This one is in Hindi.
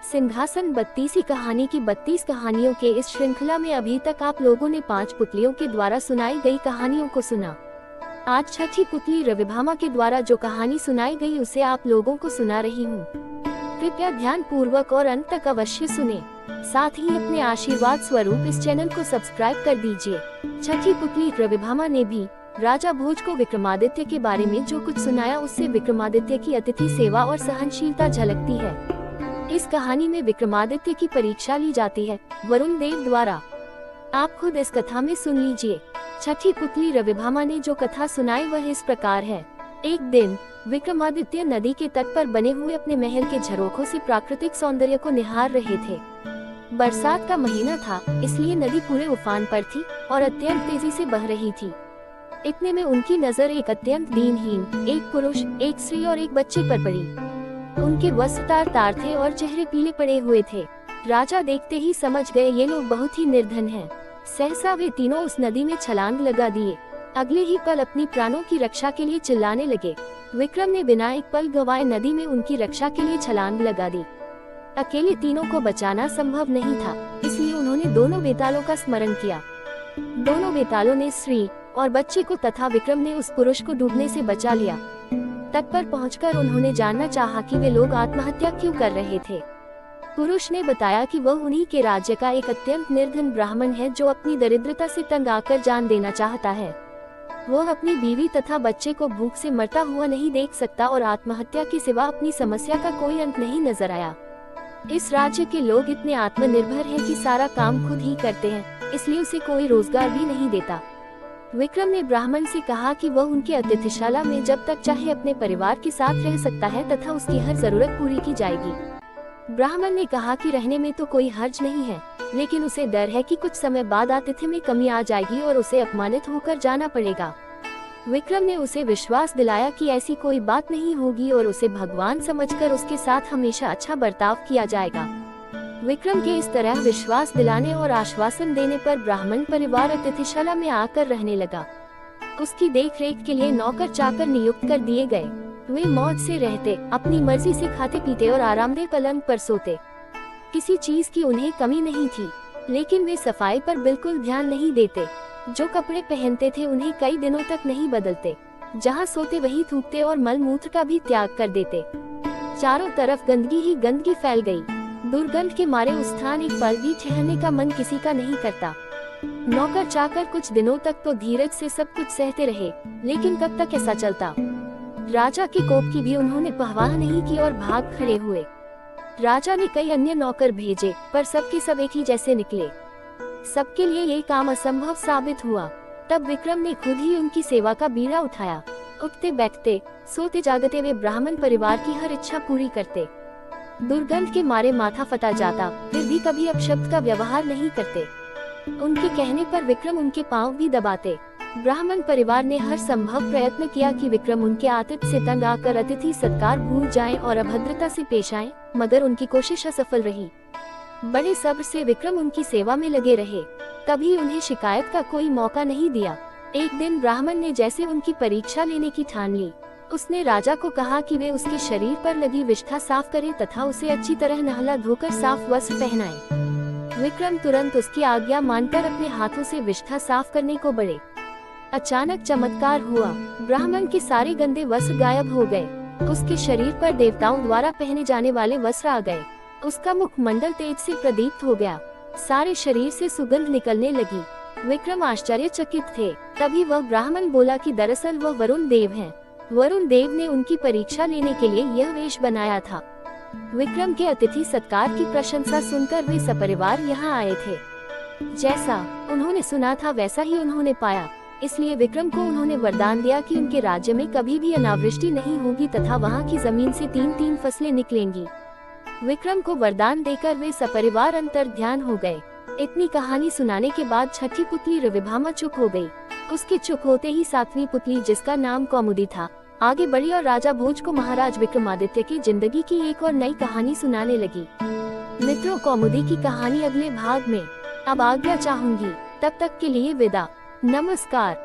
सिंहासन 32 कहानी की 32 कहानियों के इस श्रृंखला में अभी तक आप लोगों ने 5 पुतलियों के द्वारा सुनाई गई कहानियों को सुना। आज छठी पुतली रविभामा के द्वारा जो कहानी सुनाई गई उसे आप लोगों को सुना रही हूँ। कृपया ध्यान पूर्वक और अंत तक अवश्य सुने। साथ ही अपने आशीर्वाद स्वरूप इस चैनल को सब्सक्राइब कर दीजिए। छठी पुतली रविभामा ने भी राजा भोज को विक्रमादित्य के बारे में जो कुछ सुनाया उससे विक्रमादित्य की अतिथि सेवा और सहनशीलता झलकती है। इस कहानी में विक्रमादित्य की परीक्षा ली जाती है वरुण देव द्वारा। आप खुद इस कथा में सुन लीजिए। छठी पुतली रविभामा ने जो कथा सुनाई वह इस प्रकार है। एक दिन विक्रमादित्य नदी के तट पर बने हुए अपने महल के झरोखों से प्राकृतिक सौंदर्य को निहार रहे थे। बरसात का महीना था, इसलिए नदी पूरे उफान पर थी और अत्यंत तेजी से बह रही थी। इतने में उनकी नजर एक अत्यंत दीनहीन, एक पुरुष, एक स्त्री और एक बच्चे पर पड़ी। उनके वस्त्र तार थे और चेहरे पीले पड़े हुए थे। राजा देखते ही समझ गए ये लोग बहुत ही निर्धन हैं। सहसा वे तीनों उस नदी में छलांग लगा दिए। अगले ही पल अपनी प्राणों की रक्षा के लिए चिल्लाने लगे। विक्रम ने बिना एक पल गवाए नदी में उनकी रक्षा के लिए छलांग लगा दी। अकेले तीनों को बचाना संभव नहीं था, इसलिए उन्होंने दोनों बेतालों का स्मरण किया। दोनों बेतालों ने स्त्री और बच्चे को तथा विक्रम ने उस पुरुष को डूबने से बचा लिया। तट पर पहुंचकर उन्होंने जानना चाहा कि वे लोग आत्महत्या क्यों कर रहे थे। पुरुष ने बताया कि वह उन्हीं के राज्य का एक अत्यंत निर्धन ब्राह्मण है जो अपनी दरिद्रता से तंग आकर जान देना चाहता है। वह अपनी बीवी तथा बच्चे को भूख से मरता हुआ नहीं देख सकता और आत्महत्या के सिवा अपनी समस्या का कोई अंत नहीं नजर आया। इस राज्य के लोग इतने आत्मनिर्भर हैं कि सारा काम खुद ही करते हैं, इसलिए उसे कोई रोजगार भी नहीं देता। विक्रम ने ब्राह्मण से कहा कि वह उनके अतिथिशाला में जब तक चाहे अपने परिवार के साथ रह सकता है तथा उसकी हर जरूरत पूरी की जाएगी। ब्राह्मण ने कहा कि रहने में तो कोई हर्ज नहीं है, लेकिन उसे डर है कि कुछ समय बाद आतिथ्य में कमी आ जाएगी और उसे अपमानित होकर जाना पड़ेगा। विक्रम ने उसे विश्वास दिलाया कि ऐसी कोई बात नहीं होगी और उसे भगवान समझकर उसके साथ हमेशा अच्छा बर्ताव किया जाएगा। विक्रम के इस तरह विश्वास दिलाने और आश्वासन देने पर ब्राह्मण परिवार अतिथिशाला में आकर रहने लगा। उसकी देखरेख के लिए नौकर चाकर नियुक्त कर दिए गए। वे मौज से रहते, अपनी मर्जी से खाते पीते और आरामदेह पलंग पर सोते। किसी चीज की उन्हें कमी नहीं थी, लेकिन वे सफाई पर बिल्कुल ध्यान नहीं देते। जो कपड़े पहनते थे उन्हें कई दिनों तक नहीं बदलते। जहाँ सोते वहीं थूकते और मल मूत्र का भी त्याग कर देते। चारों तरफ गंदगी ही गंदगी फैल गई। दुर्गंध के मारे उस स्थान एक पल भी ठहरने का मन किसी का नहीं करता। नौकर चाकर कुछ दिनों तक तो धीरज से सब कुछ सहते रहे, लेकिन कब तक ऐसा चलता। राजा के कोप की भी उन्होंने परवाह नहीं की और भाग खड़े हुए। राजा ने कई अन्य नौकर भेजे, पर सबके सब एक ही जैसे निकले। सबके लिए ये काम असंभव साबित हुआ। तब विक्रम ने खुद ही उनकी सेवा का बीड़ा उठाया। उठते बैठते, सोते जागते वे ब्राह्मण परिवार की हर इच्छा पूरी करते। दुर्गंध के मारे माथा फटा जाता, फिर भी कभी अपशब्द का व्यवहार नहीं करते। उनके कहने पर विक्रम उनके पांव भी दबाते। ब्राह्मण परिवार ने हर संभव प्रयत्न किया कि विक्रम उनके आतिथ्य से तंग आकर अतिथि सत्कार भूल जाएं और अभद्रता से पेश आएं, मगर उनकी कोशिश असफल रही। बड़े सब्र से विक्रम उनकी सेवा में लगे रहे, कभी उन्हें शिकायत का कोई मौका नहीं दिया। एक दिन ब्राह्मण ने जैसे उनकी परीक्षा लेने की ठान ली। उसने राजा को कहा कि वे उसके शरीर पर लगी विष्ठा साफ करें तथा उसे अच्छी तरह नहला धोकर साफ वस्त्र पहनाएं। विक्रम तुरंत उसकी आज्ञा मानकर अपने हाथों से विष्ठा साफ करने को बढ़े। अचानक चमत्कार हुआ। ब्राह्मण के सारे गंदे वस्त्र गायब हो गए। उसके शरीर पर देवताओं द्वारा पहने जाने वाले वस्त्र आ गए। उसका मुखमंडल तेज से प्रदीप्त हो गया। सारे शरीर से सुगंध निकलने लगी। विक्रम आश्चर्यचकित थे। तभी वह ब्राह्मण बोला कि दरअसल वह वरुण देव हैं। वरुण देव ने उनकी परीक्षा लेने के लिए यह वेश बनाया था। विक्रम के अतिथि सत्कार की प्रशंसा सुनकर वे सपरिवार यहाँ आए थे। जैसा उन्होंने सुना था वैसा ही उन्होंने पाया, इसलिए विक्रम को उन्होंने वरदान दिया कि उनके राज्य में कभी भी अनावृष्टि नहीं होगी तथा वहाँ की जमीन से 3-3 फसलें निकलेंगी। विक्रम को वरदान देकर वे सपरिवार अंतर्ध्यान हो गए। इतनी कहानी सुनाने के बाद छठी पुतली रविभामा चुप हो गई। उसके चुप होते ही 7वीं पुतली, जिसका नाम कौमुदी था, आगे बढ़ी और राजा भोज को महाराज विक्रमादित्य की जिंदगी की एक और नई कहानी सुनाने लगी। मित्रों, कौमुदी की कहानी अगले भाग में। अब आज्ञा चाहूंगी, तब तक के लिए विदा। नमस्कार।